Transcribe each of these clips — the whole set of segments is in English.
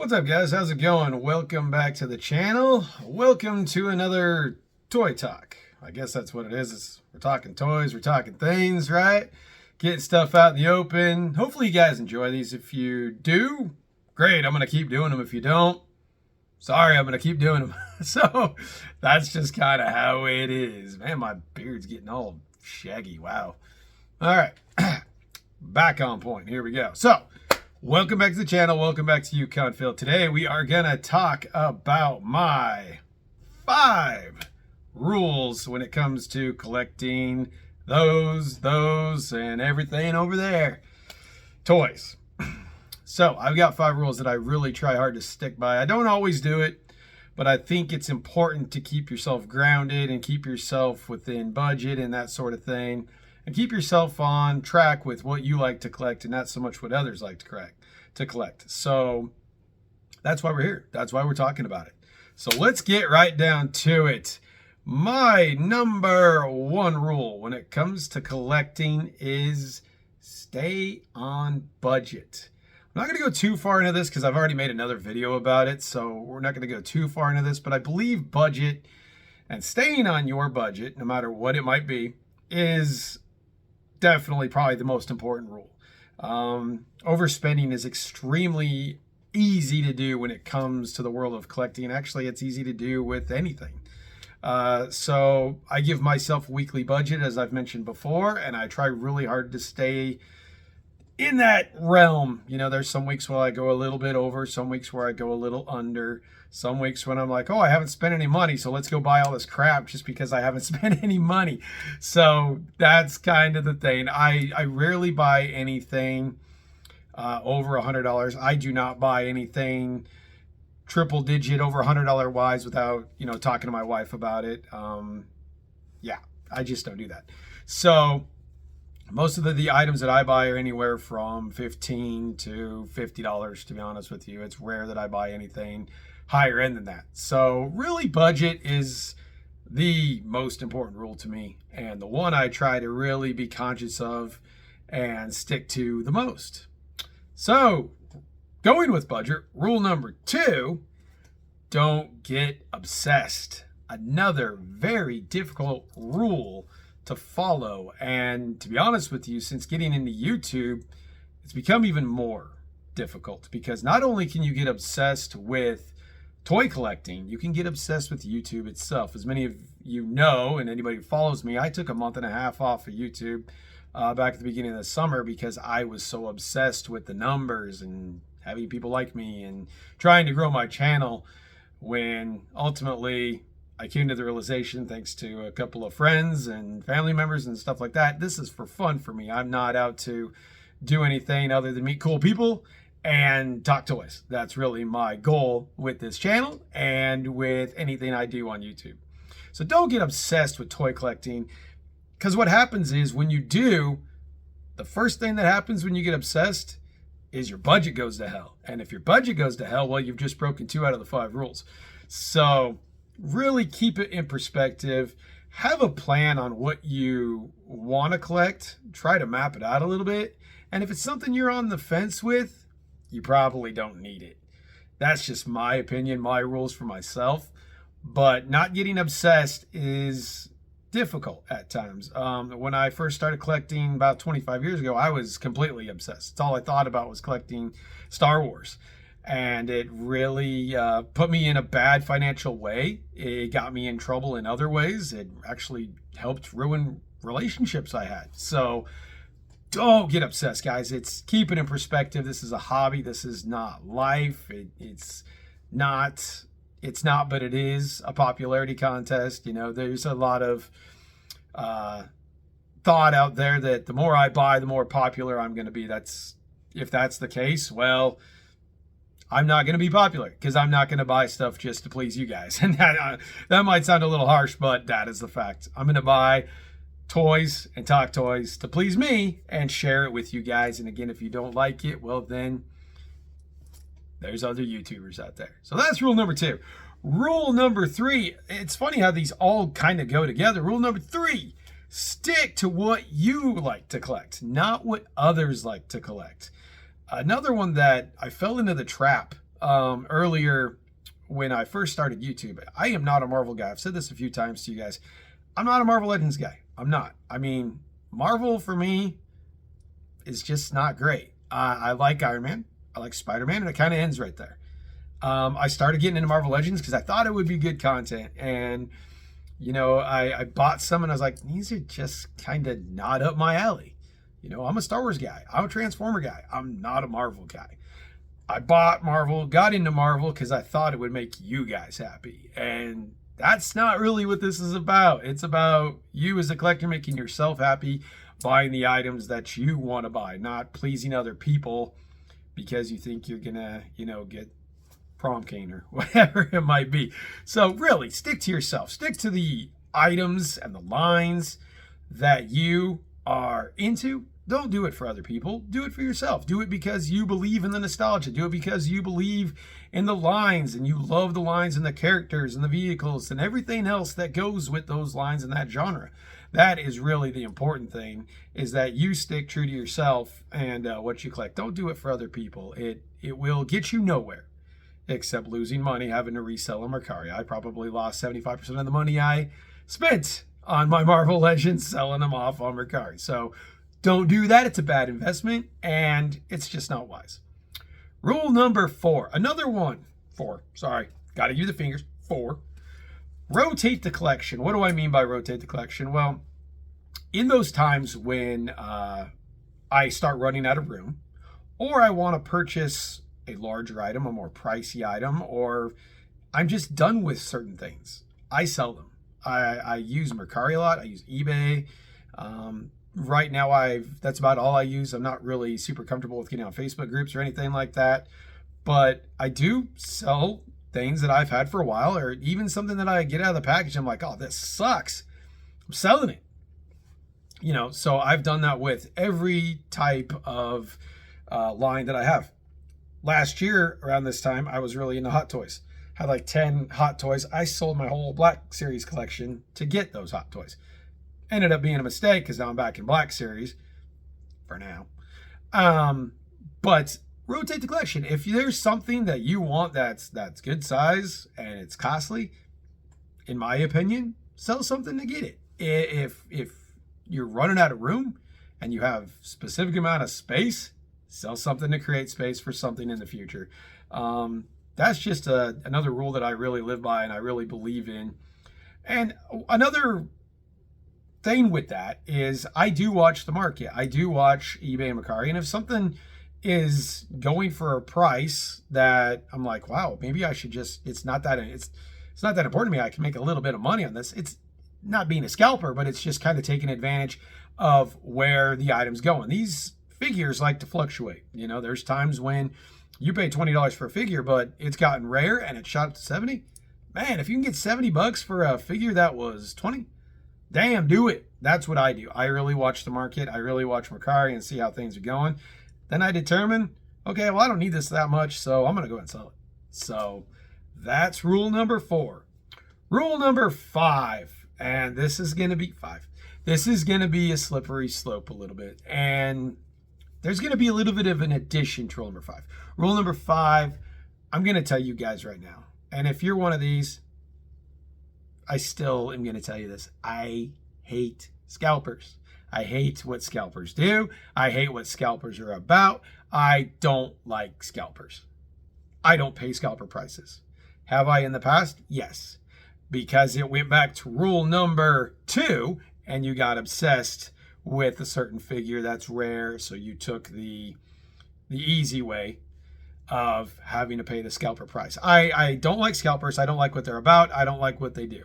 What's up, guys? How's it going? Welcome back to the channel. Welcome to another toy talk. I guess that's what it is. We're talking toys, we're talking things, right? Getting stuff out in the open. Hopefully you guys enjoy these. If you do, great. I'm going to keep doing them. If you don't, sorry, I'm going to keep doing them. So that's just kind of how it is. Man, my beard's getting all shaggy. Wow. All right. Back on point. Here we go. So welcome back to the channel. Welcome back to Yukon Phil. Today we are going to talk about my 5 rules when it comes to collecting those, and everything over there. Toys. So I've got 5 rules that I really try hard to stick by. I don't always do it, but I think it's important to keep yourself grounded and keep yourself within budget and that sort of thing. And keep yourself on track with what you like to collect and not so much what others like to collect. So that's why we're here. That's why we're talking about it. So let's get right down to it. My number 1 rule when it comes to collecting is stay on budget. I'm not going to go too far into this because I've already made another video about it. So we're not going to go too far into this, but I believe budget and staying on your budget, no matter what it might be, is definitely probably the most important rule. Overspending is extremely easy to do when it comes to the world of collecting. Actually, it's easy to do with anything. So I give myself a weekly budget, as I've mentioned before, and I try really hard to stay in that realm. You know, there's some weeks where I go a little bit over, some weeks where I go a little under, some weeks when I'm like, oh, I haven't spent any money, so let's go buy all this crap just because I haven't spent any money. So that's kind of the thing. I rarely buy anything over $100. I do not buy anything triple digit over $100 wise without, talking to my wife about it. Yeah, I just don't do that. So most of the items that I buy are anywhere from $15 to $50, to be honest with you. It's rare that I buy anything higher end than that. So really, budget is the most important rule to me, and the one I try to really be conscious of and stick to the most. So going with budget, rule number 2, don't get obsessed. Another very difficult rule to follow. And to be honest with you, since getting into YouTube, it's become even more difficult because not only can you get obsessed with toy collecting, you can get obsessed with YouTube itself. As many of you know, and anybody who follows me, I took a month and a half off of YouTube back at the beginning of the summer because I was so obsessed with the numbers and having people like me and trying to grow my channel, when ultimately I came to the realization, thanks to a couple of friends and family members and stuff like that, this is for fun for me. I'm not out to do anything other than meet cool people and talk toys. That's really my goal with this channel and with anything I do on YouTube. So don't get obsessed with toy collecting, because what happens is when you do, the first thing that happens when you get obsessed is your budget goes to hell. And if your budget goes to hell, well, you've just broken 2 out of the 5 rules. So really keep it in perspective. Have a plan on what you want to collect. Try to map it out a little bit. And if it's something you're on the fence with, you probably don't need it. That's just my opinion, my rules for myself. But not getting obsessed is difficult at times. When I first started collecting about 25 years ago, I was completely obsessed. It's all I thought about was collecting Star Wars. And it really put me in a bad financial way. It got me in trouble in other ways. It actually helped ruin relationships I had. So don't get obsessed, guys. Keep it in perspective. This is a hobby. This is not life. It's not, but it is a popularity contest. There's a lot of thought out there that the more I buy, the more popular I'm going to be. If that's the case, well, I'm not going to be popular because I'm not going to buy stuff just to please you guys. And that might sound a little harsh, but that is the fact. I'm going to buy toys and talk toys to please me and share it with you guys. And again, if you don't like it, well, then there's other YouTubers out there. So that's rule number 2. Rule number 3, it's funny how these all kind of go together. Rule number 3, stick to what you like to collect, not what others like to collect. Another one that I fell into the trap earlier when I first started YouTube. I am not a Marvel guy. I've said this a few times to you guys. I'm not a Marvel Legends guy. I'm not. I mean, Marvel for me is just not great. I like Iron Man. I like Spider-Man, and it kind of ends right there. I started getting into Marvel Legends because I thought it would be good content. And, you know, I bought some and I was like, these are just kind of not up my alley. You know, I'm a Star Wars guy. I'm a Transformer guy. I'm not a Marvel guy. I bought Marvel, got into Marvel because I thought it would make you guys happy. And that's not really what this is about. It's about you as a collector making yourself happy, buying the items that you want to buy, not pleasing other people because you think you're going to, you know, get prom cane or whatever it might be. So really, stick to yourself. Stick to the items and the lines that you are into. Don't do it for other people. Do it for yourself. Do it because you believe in the nostalgia. Do it because you believe in the lines and you love the lines and the characters and the vehicles and everything else that goes with those lines in that genre. That is really the important thing, is that you stick true to yourself and what you collect. Don't do it for other people. It will get you nowhere except losing money having to resell a Mercari. I probably lost 75% of the money I spent on my Marvel Legends selling them off on Mercari. So don't do that. It's a bad investment and it's just not wise. Rule number 4. Another one. 4. Sorry. Got to use the fingers. 4. Rotate the collection. What do I mean by rotate the collection? Well, in those times when I start running out of room, or I want to purchase a larger item, a more pricey item, or I'm just done with certain things, I sell them. I use Mercari a lot. I use eBay. Right now, that's about all I use. I'm not really super comfortable with getting on Facebook groups or anything like that, but I do sell things that I've had for a while, or even something that I get out of the package. I'm like, oh, this sucks. I'm selling it. You know, so I've done that with every type of line that I have. Last year, around this time, I was really into Hot Toys. Had like 10 Hot Toys. I sold my whole Black Series collection to get those Hot Toys. Ended up being a mistake because now I'm back in Black Series for now. But rotate the collection. If there's something that you want that's good size and it's costly, in my opinion, sell something to get it. If you're running out of room and you have specific amount of space, sell something to create space for something in the future. That's just another rule that I really live by and I really believe in. And another thing with that is I do watch the market. I do watch eBay and Mercari, and if something is going for a price that I'm like, wow, maybe I should just, it's not that important to me. I can make a little bit of money on this. It's not being a scalper, but it's just kind of taking advantage of where the item's going. These figures like to fluctuate. You know, there's times when you pay $20 for a figure, but it's gotten rare and it's shot up to 70. Man, if you can get $70 for a figure that was 20, damn, do it. That's what I do. I really watch the market. I really watch Mercari and see how things are going. Then I determine, okay, well, I don't need this that much, so I'm going to go ahead and sell it. So that's rule number 4. Rule number 5, and this is going to be 5. This is going to be a slippery slope a little bit, and there's going to be a little bit of an addition to rule number 5. Rule number 5, I'm going to tell you guys right now, and if you're one of these, I still am going to tell you this. I hate scalpers. I hate what scalpers do. I hate what scalpers are about. I don't like scalpers. I don't pay scalper prices. Have I in the past? Yes. Because it went back to rule number 2 and you got obsessed with a certain figure that's rare. So you took the easy way of having to pay the scalper price. I don't like scalpers. I don't like what they're about. I don't like what they do.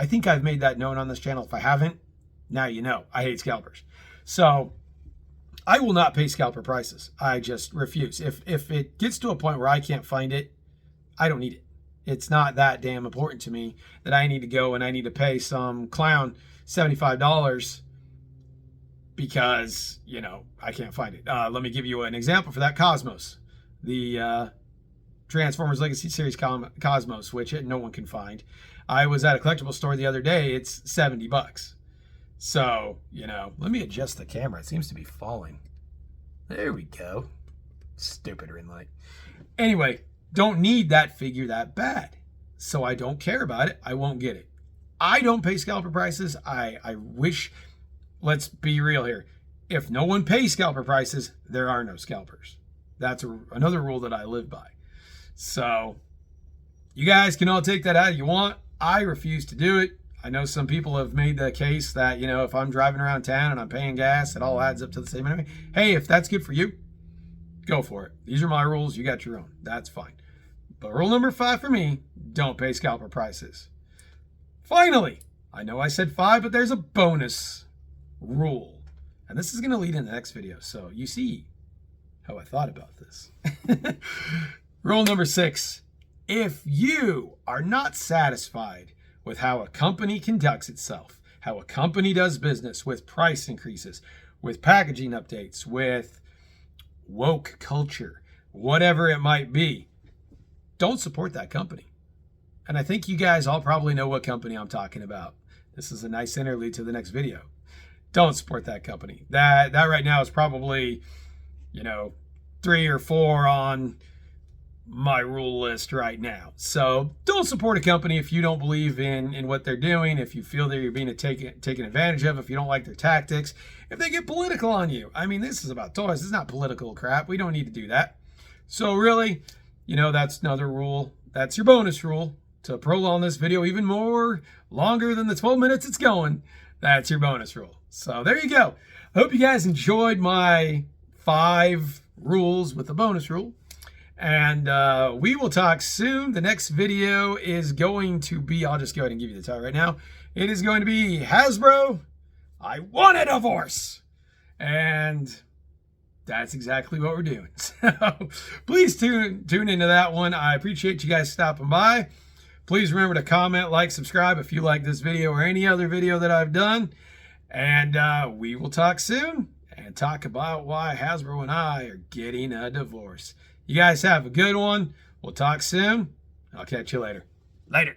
I think I've made that known on this channel. If I haven't, now you know. I hate scalpers. So I will not pay scalper prices. I just refuse. If it gets to a point where I can't find it, I don't need it. It's not that damn important to me that I need to go and I need to pay some clown $75 because, you know, I can't find it. Let me give you an example for that. Cosmos. The Transformers Legacy Series Cosmos, which no one can find. I was at a collectible store the other day. It's $70. So, you know, let me adjust the camera. It seems to be falling. There we go. Stupid ring light. Anyway, don't need that figure that bad. So I don't care about it. I won't get it. I don't pay scalper prices. I wish, let's be real here. If no one pays scalper prices, there are no scalpers. That's another rule that I live by. So you guys can all take that out if you want. I refuse to do it. I know some people have made the case that, if I'm driving around town and I'm paying gas, it all adds up to the same anyway. Hey, if that's good for you, go for it. These are my rules. You got your own. That's fine. But rule number 5 for me, don't pay scalper prices. Finally, I know I said 5, but there's a bonus rule. And this is going to lead in the next video. So you see how I thought about this. Rule number 6. If you are not satisfied with how a company conducts itself, how a company does business with price increases, with packaging updates, with woke culture, whatever it might be, don't support that company. And I think you guys all probably know what company I'm talking about. This is a nice interlude to the next video. Don't support that company. That right now is probably, 3 or 4 on my rule list right now. So don't support a company if you don't believe in what they're doing, if you feel that you're being taken advantage of, if you don't like their tactics, if they get political on you. I mean, this is about toys. This is not political crap. We don't need to do that. So really, that's another rule. That's your bonus rule to prolong this video even more longer than the 12 minutes it's going. That's your bonus rule. So there you go. I hope you guys enjoyed my 5 rules with the bonus rule. And we will talk soon. The next video is going to be, I'll just go ahead and give you the title right now. It is going to be Hasbro, I Want a Divorce. And that's exactly what we're doing. So please tune into that one. I appreciate you guys stopping by. Please remember to comment, like, subscribe if you like this video or any other video that I've done. And we will talk soon and talk about why Hasbro and I are getting a divorce. You guys have a good one. We'll talk soon. I'll catch you later. Later.